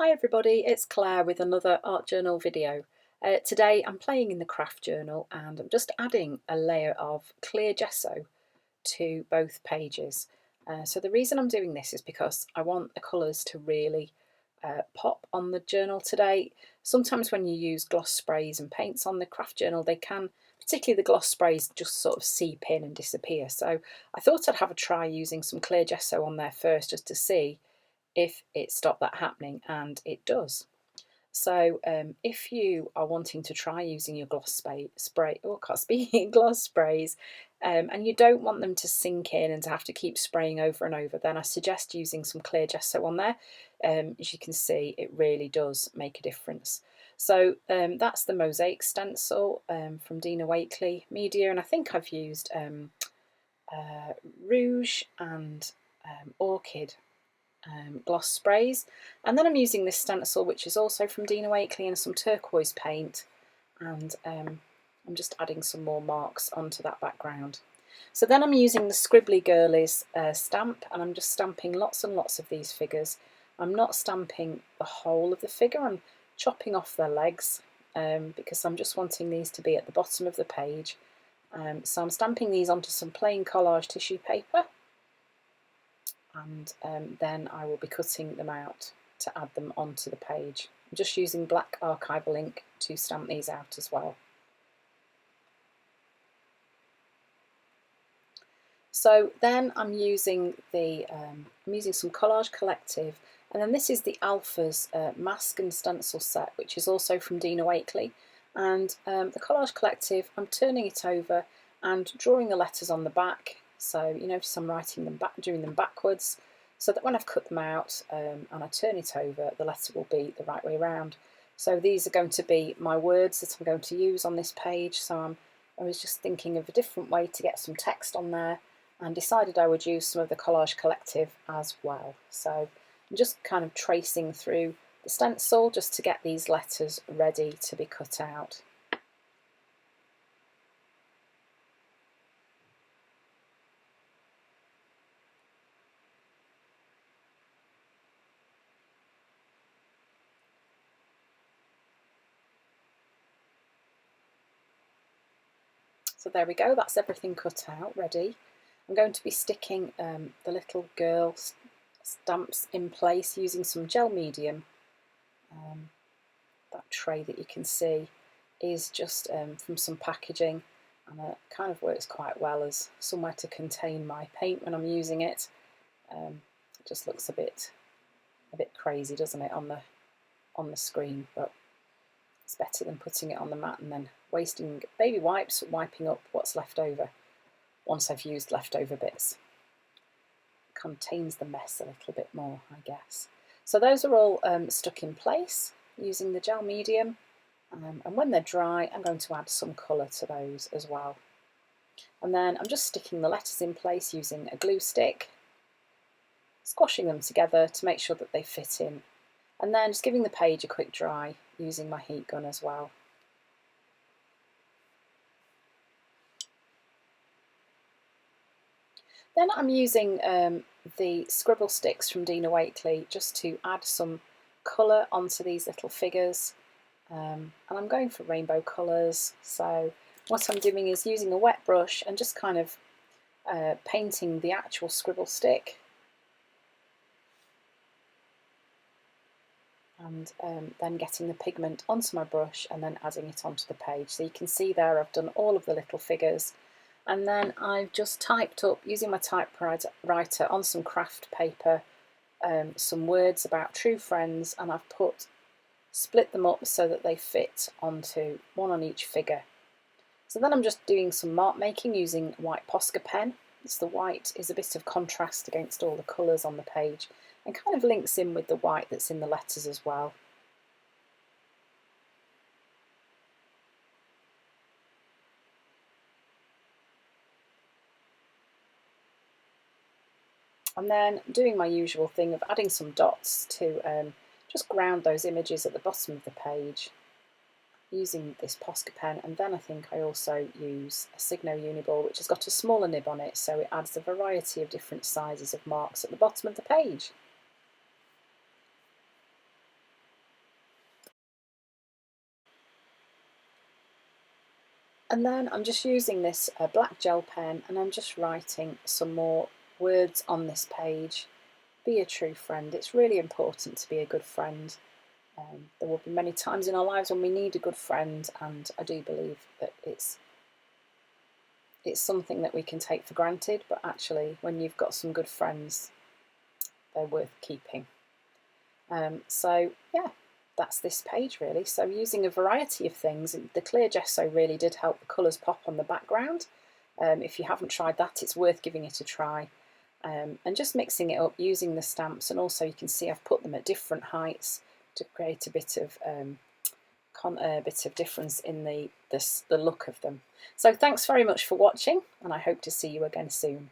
Hi everybody, it's Claire with another art journal video. Today I'm playing in the craft journal and I'm just adding a layer of clear gesso to both pages. So the reason I'm doing this is because I want the colours to really pop on the journal today. Sometimes when you use gloss sprays and paints on the craft journal, they can, particularly the gloss sprays, just sort of seep in and disappear. So I thought I'd have a try using some clear gesso on there first just to see if it stopped that happening, and it does. So if you are wanting to try using your gloss spray, oh, I can't speak, gloss sprays, and you don't want them to sink in and to have to keep spraying over and over, then I suggest using some clear gesso on there. As you can see, it really does make a difference. So that's the mosaic stencil from Dina Wakley Media, and I think I've used Rouge and Orchid gloss sprays, and then I'm using this stencil which is also from Dina Wakley and some turquoise paint, and I'm just adding some more marks onto that background. So then I'm using the Scribbly Girlies stamp, and I'm just stamping lots and lots of these figures. I'm not stamping the whole of the figure, I'm chopping off their legs because I'm just wanting these to be at the bottom of the page. So I'm stamping these onto some plain collage tissue paper, and then I will be cutting them out to add them onto the page. I'm just using black archival ink to stamp these out as well. So then I'm using some Collage Collective, and then this is the Alpha's mask and stencil set, which is also from Dina Wakley. And the Collage Collective, I'm turning it over and drawing the letters on the back. So you notice I'm writing them back, doing them backwards, so that when I've cut them out and I turn it over, the letter will be the right way around. So these are going to be my words that I'm going to use on this page. So I was just thinking of a different way to get some text on there, and decided I would use some of the Collage Collective as well. So I'm just kind of tracing through the stencil just to get these letters ready to be cut out. So there we go, that's everything cut out, ready. I'm going to be sticking the little girl stamps in place using some gel medium. That tray that you can see is just from some packaging, and it kind of works quite well as somewhere to contain my paint when I'm using it. It just looks a bit crazy, doesn't it, on the screen, but it's better than putting it on the mat and then wasting baby wipes, wiping up what's left over once I've used leftover bits. It contains the mess a little bit more, I guess. So those are all stuck in place using the gel medium, and when they're dry I'm going to add some colour to those as well. And then I'm just sticking the letters in place using a glue stick, squashing them together to make sure that they fit in, and then just giving the page a quick dry using my heat gun as well. Then I'm using the scribble sticks from Dina Wakley just to add some colour onto these little figures, and I'm going for rainbow colours. So what I'm doing is using a wet brush and just kind of painting the actual scribble stick, and then getting the pigment onto my brush and then adding it onto the page. So you can see there I've done all of the little figures, and then I've just typed up using my typewriter on some craft paper some words about true friends, and I've split them up so that they fit onto one on each figure. So then I'm just doing some mark making using white Posca pen. The white is a bit of contrast against all the colours on the page and kind of links in with the white that's in the letters as well. And then doing my usual thing of adding some dots to just ground those images at the bottom of the page using this Posca pen. And then I think I also use a Signo Uniball, which has got a smaller nib on it, so it adds a variety of different sizes of marks at the bottom of the page. And then I'm just using this black gel pen and I'm just writing some more words on this page. Be a true friend. It's really important to be a good friend. There will be many times in our lives when we need a good friend, and I do believe that it's something that we can take for granted, but actually when you've got some good friends, they're worth keeping. So yeah, that's this page really. So using a variety of things, the clear gesso really did help the colours pop on the background. If you haven't tried that, it's worth giving it a try. And just mixing it up using the stamps, and also you can see I've put them at different heights to create a bit of difference in the look of them. So thanks very much for watching, and I hope to see you again soon.